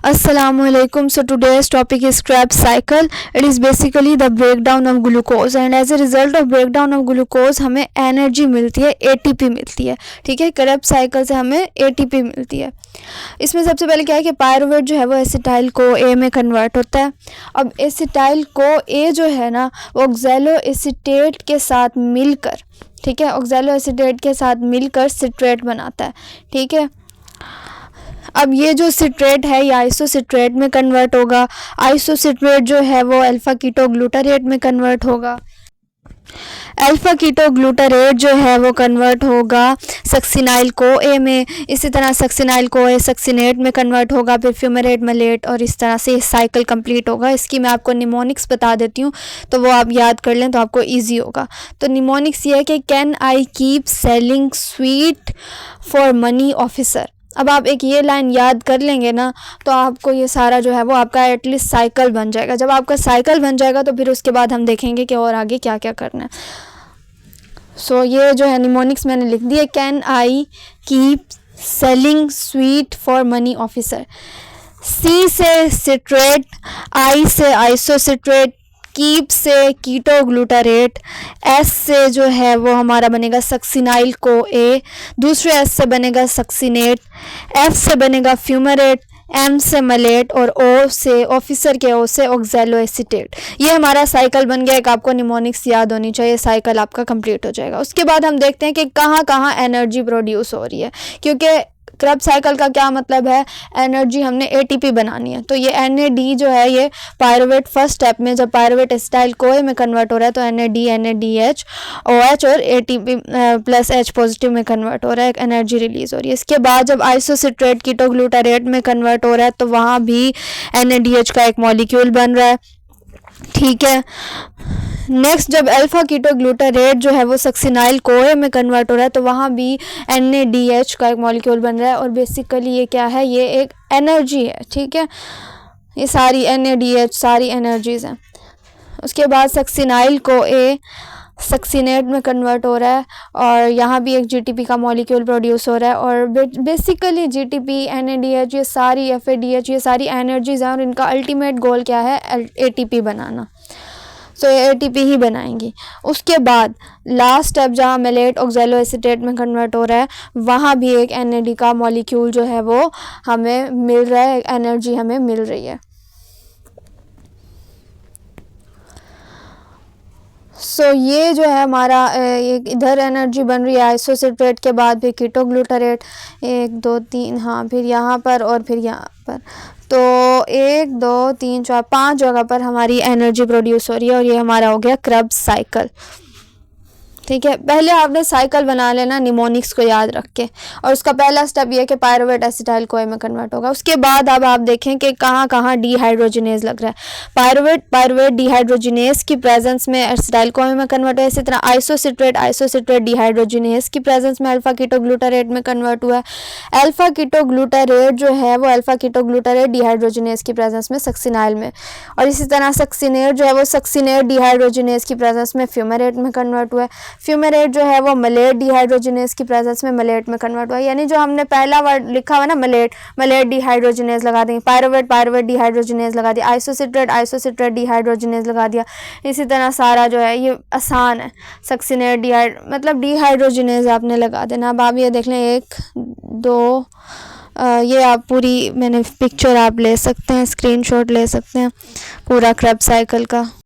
Assalamualaikum. So today's topic is Krebs cycle. It is basically the breakdown of glucose and as a result of breakdown of glucose हमें energy मिलती है, ATP मिलती है. ठीक है, Krebs cycle से हमें ATP मिलती है. इसमें सबसे पहले क्या है कि पायरुवेट जो है वो एसिटाइल को ए में कन्वर्ट होता है. अब एसिटाइल को ए जो है ना वो ऑक्सैलो एसीटेट के साथ मिलकर, ठीक है, ऑक्सैलो एसीटेट के साथ मिलकर सिट्रेट बनाता है. ठीक है, अब ये जो सिट्रेट है ये आइसोसिट्रेट में कन्वर्ट होगा. आइसोसिट्रेट जो है वो अल्फा कीटो ग्लूटारेट में कन्वर्ट होगा. अल्फा कीटो ग्लूटारेट जो है वो कन्वर्ट होगा सक्सिनाइल को ए में. इसी तरह सक्सिनाइल को ए सक्सिनेट में कन्वर्ट होगा, फिर फ्यूमेरेट मलेट, और इस तरह से ये साइकिल कंप्लीट होगा. इसकी मैं आपको निमोनिक्स बता देती हूँ तो वो आप याद कर लें तो आपको इजी होगा. तो निमोनिक्स ये है कि can I keep selling sweet for money officer. अब आप एक ये लाइन याद कर लेंगे ना तो आपको ये सारा जो है वो आपका एटलीस्ट साइकिल बन जाएगा. जब आपका साइकिल बन जाएगा तो फिर उसके बाद हम देखेंगे कि और आगे क्या क्या करना है. सो ये जो है निमोनिक्स मैंने लिख दिया. Can I keep selling sweet for money officer. C से सिट्रेट, आई से आइसोसिट्रेट, कीप से कीटो ग्लूटारेट, एस से जो है वो हमारा बनेगा सक्सिनाइल को ए, दूसरे एस से बनेगा सक्सिनेट, एफ से बनेगा फ्यूमरेट, एम से मलेट, और ओ से ऑफिसर के ओ से ऑक्सैलो एसीटेट. ये हमारा साइकिल बन गया. एक आपको निमोनिक्स याद होनी चाहिए, साइकिल आपका कंप्लीट हो जाएगा. उसके बाद हम देखते हैं कि कहाँ कहाँ एनर्जी प्रोड्यूस हो रही है, क्योंकि क्रेब्स साइकिल का क्या मतलब है, एनर्जी हमने एटीपी बनानी है. तो ये NAD जो है ये पायरुवेट फर्स्ट स्टेप में जब पायरुवेट एसिटाइल कोए में कन्वर्ट हो रहा है तो NAD, NADH, OH और ATP प्लस H पॉजिटिव में कन्वर्ट हो रहा है, एनर्जी रिलीज हो रही है. इसके बाद जब आइसोसिट्रेट कीटो ग्लूटारेट में कन्वर्ट हो रहा है तो वहाँ भी NADH का एक मॉलिक्यूल बन रहा है. ठीक है, नेक्स्ट जब अल्फा कीटो ग्लूटारेट जो है वो सक्सिनाइल कोए में कन्वर्ट हो रहा है तो वहाँ भी NADH का एक मॉलिक्यूल बन रहा है. और बेसिकली ये क्या है, ये एक एनर्जी है. ठीक है, ये सारी NADH सारी एनर्जीज हैं. उसके बाद सक्सिनाइल को ए सक्सिनेट में कन्वर्ट हो रहा है और यहाँ भी एक GTP का मॉलिक्यूल प्रोड्यूस हो रहा है. और बेसिकली GTP, NADH, ये सारी FADH, ये सारी एनर्जीज हैं और इनका अल्टीमेट गोल क्या है, ATP बनाना. सो ये ATP ही बनाएंगी. उसके बाद लास्ट स्टेप जहाँ मेलेट ऑक्सैलो एसीटेट में कन्वर्ट हो रहा है वहाँ भी एक NAD का मॉलिक्यूल जो है वो हमें मिल रहा है, एनर्जी हमें मिल रही है. सो ये जो है हमारा इधर एनर्जी बन रही है आइसोसिट्रेट के बाद फिर कीटो ग्लूटारेट 1 2 3, हाँ, फिर यहाँ पर और फिर यहाँ पर. तो 1 2 3 4 5 जगह पर हमारी एनर्जी प्रोड्यूस हो रही है और ये हमारा हो गया क्रेब्स साइकिल. ठीक है, पहले आपने साइकिल बना लेना निमोनिक्स को याद रख के, और उसका पहला स्टेप ये है कि पायरुवेट एसिटाइल कोए में कन्वर्ट होगा. उसके बाद अब आप देखें कि कहाँ कहाँ डीहाइड्रोजिनेज लग रहा है. पायरुवेट डीहाइड्रोजिनेज की प्रेजेंस में एसिटाइल कोए में कन्वर्ट हुआ है. इसी तरह आइसोसिट्रेट डीहाइड्रोजिनेज की प्रेजेंस में अल्फा कीटो ग्लूटारेट में कन्वर्ट हुआ है. अल्फा कीटो ग्लूटारेट जो है वो अल्फा कीटो ग्लूटारेट डीहाइड्रोजिनेज की प्रेजेंस में सक्सिनाइल में, और इसी तरह सक्सिनेट जो है वो सक्सिनेट डीहाइड्रोजिनेज की प्रेजेंस में फ्यूमेरेट में कन्वर्ट हुआ है. फ्यूमेरेट जो है वो मलेट डीहाइड्रोजिनेज की प्रेजेंस में मलेट में कन्वर्ट हुआ है. यानी जो हमने पहला वर्ड लिखा हुआ ना मलेट डीहाइड्रोजिनेज लगा देंगे, पायरुवेट डीहाइड्रोजिनेज लगा दिया, आइसोसिट्रेट डीहाइड्रोजिनेज लगा दिया. इसी तरह सारा जो है ये आसान है. सक्सिनेट मतलब डीहाइड्रोजिनेज आपने लगा देना. अब आप ये देख लें 1 2, ये आप पूरी मैंने पिक्चर आप ले सकते हैं, स्क्रीनशॉट ले सकते हैं पूरा क्रेब्स साइकिल का.